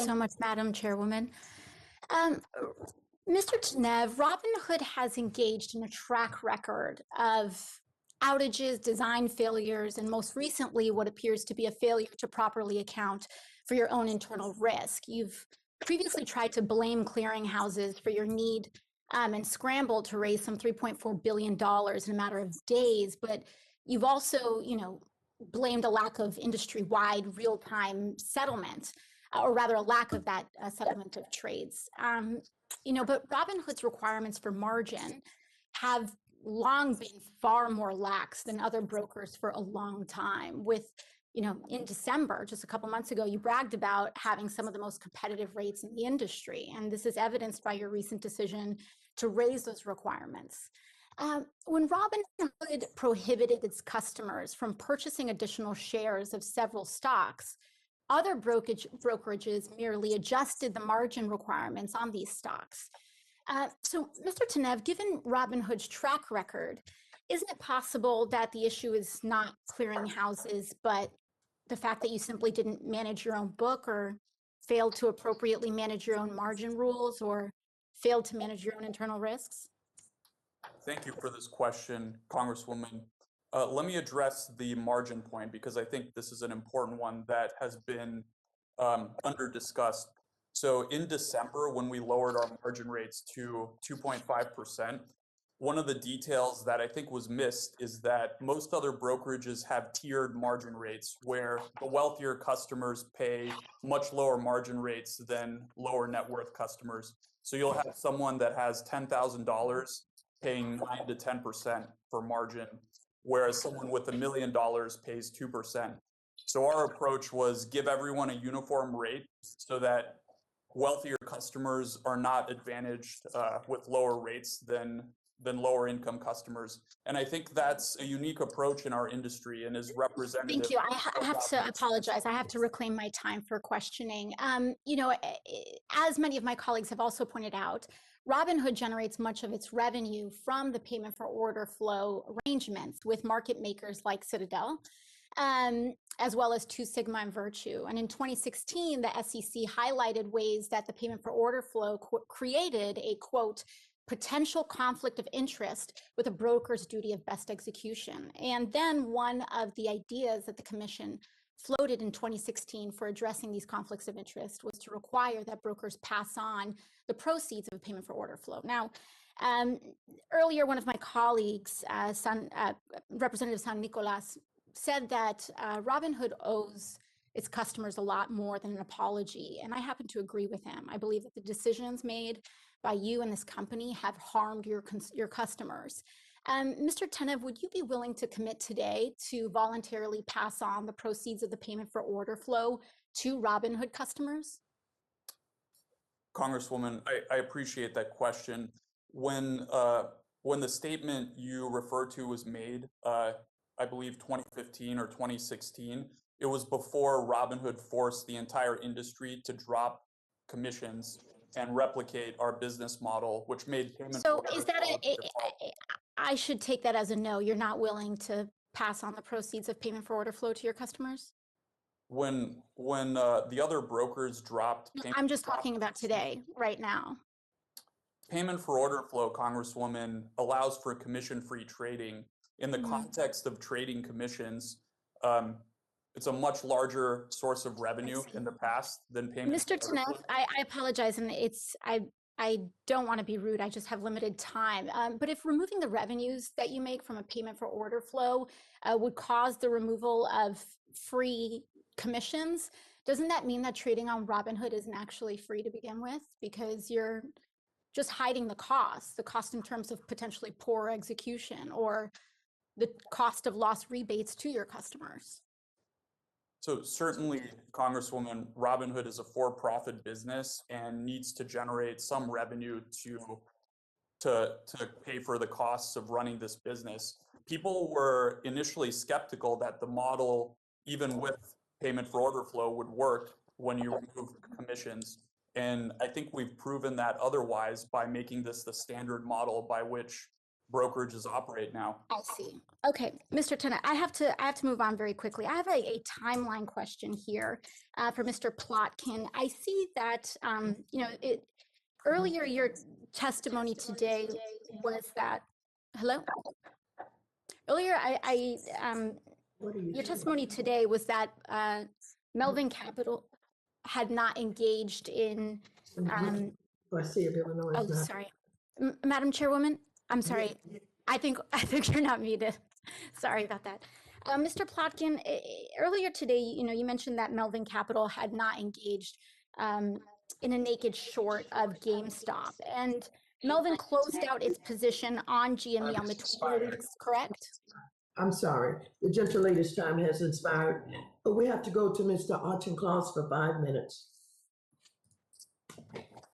so much, Madam Chairwoman. Um, Mr. Tenev, Robinhood has engaged in a track record of outages, design failures, and most recently, what appears to be a failure to properly account for your own internal risk. You've previously tried to blame clearinghouses for your need and scrambled to raise some $3.4 billion in a matter of days, but you've also, blamed a lack of industry-wide real-time settlement, or rather a lack of that settlement of trades. But Robinhood's requirements for margin have long been far more lax than other brokers for a long time. In December, just a couple months ago, you bragged about having some of the most competitive rates in the industry. And this is evidenced by your recent decision to raise those requirements. When Robinhood prohibited its customers from purchasing additional shares of several stocks, other brokerages merely adjusted the margin requirements on these stocks. So, Mr. Tenev, given Robinhood's track record, isn't it possible that the issue is not clearinghouses, but the fact that you simply didn't manage your own book, or failed to appropriately manage your own margin rules, or failed to manage your own internal risks? Thank you for this question, Congresswoman. Let me address the margin point because I think this is an important one that has been under discussed. So in December, when we lowered our margin rates to 2.5%, one of the details that I think was missed is that most other brokerages have tiered margin rates where the wealthier customers pay much lower margin rates than lower net worth customers. So you'll have someone that has $10,000 paying 9 to 10% for margin, whereas someone with $1 million pays 2%. So our approach was give everyone a uniform rate so that wealthier customers are not advantaged with lower rates than lower income customers. And I think that's a unique approach in our industry and is representative. Thank you. I have to apologize. I have to reclaim my time for questioning. As many of my colleagues have also pointed out, Robinhood generates much of its revenue from the payment for order flow arrangements with market makers like Citadel, as well as Two Sigma and Virtue. And in 2016, the SEC highlighted ways that the payment for order flow created a, quote, potential conflict of interest with a broker's duty of best execution. And then one of the ideas that the commission floated in 2016 for addressing these conflicts of interest was to require that brokers pass on the proceeds of a payment for order flow. Now, earlier, one of my colleagues, Representative San Nicolas, said that Robinhood owes its customers a lot more than an apology. And I happen to agree with him. I believe that the decisions made by you and this company have harmed your customers. Mr. Tenev, would you be willing to commit today to voluntarily pass on the proceeds of the payment for order flow to Robinhood customers? Congresswoman, I appreciate that question. When the statement you referred to was made, I believe 2015 or 2016, it was before Robinhood forced the entire industry to drop commissions and replicate our business model, which made payment. So is that I should take that as a no, you're not willing to pass on the proceeds of payment for order flow to your customers? When the other brokers dropped I'm just talking about today, right now. Payment for order flow, Congresswoman, allows for commission-free trading. In the context of trading commissions, it's a much larger source of revenue in the past than payment. Mr. Tenev, I apologize, and I don't want to be rude. I just have limited time. But if removing the revenues that you make from a payment for order flow would cause the removal of free commissions, doesn't that mean that trading on Robinhood isn't actually free to begin with? Because you're just hiding the cost in terms of potentially poor execution or the cost of lost rebates to your customers. So certainly, Congresswoman, Robinhood is a for-profit business and needs to generate some revenue to pay for the costs of running this business. People were initially skeptical that the model, even with payment for order flow, would work when you remove commissions. And I think we've proven that otherwise by making this the standard model by which brokerages operate now. I see. Okay, Mr. Tenet, I have to move on very quickly. I have a timeline question here for Mr. Plotkin. I see that earlier your testimony today was that hello. Earlier, your testimony today was that Melvin Capital had not engaged in. Oh, sorry, Madam Chairwoman. I'm sorry. I think you're not muted. Sorry about that. Mr. Plotkin, earlier today, you mentioned that Melvin Capital had not engaged in a naked short of GameStop, and Melvin closed out its position on GME on the 28th, correct? I'm sorry, the gentle lady's time has expired, but we have to go to Mr. Auchincloss for 5 minutes.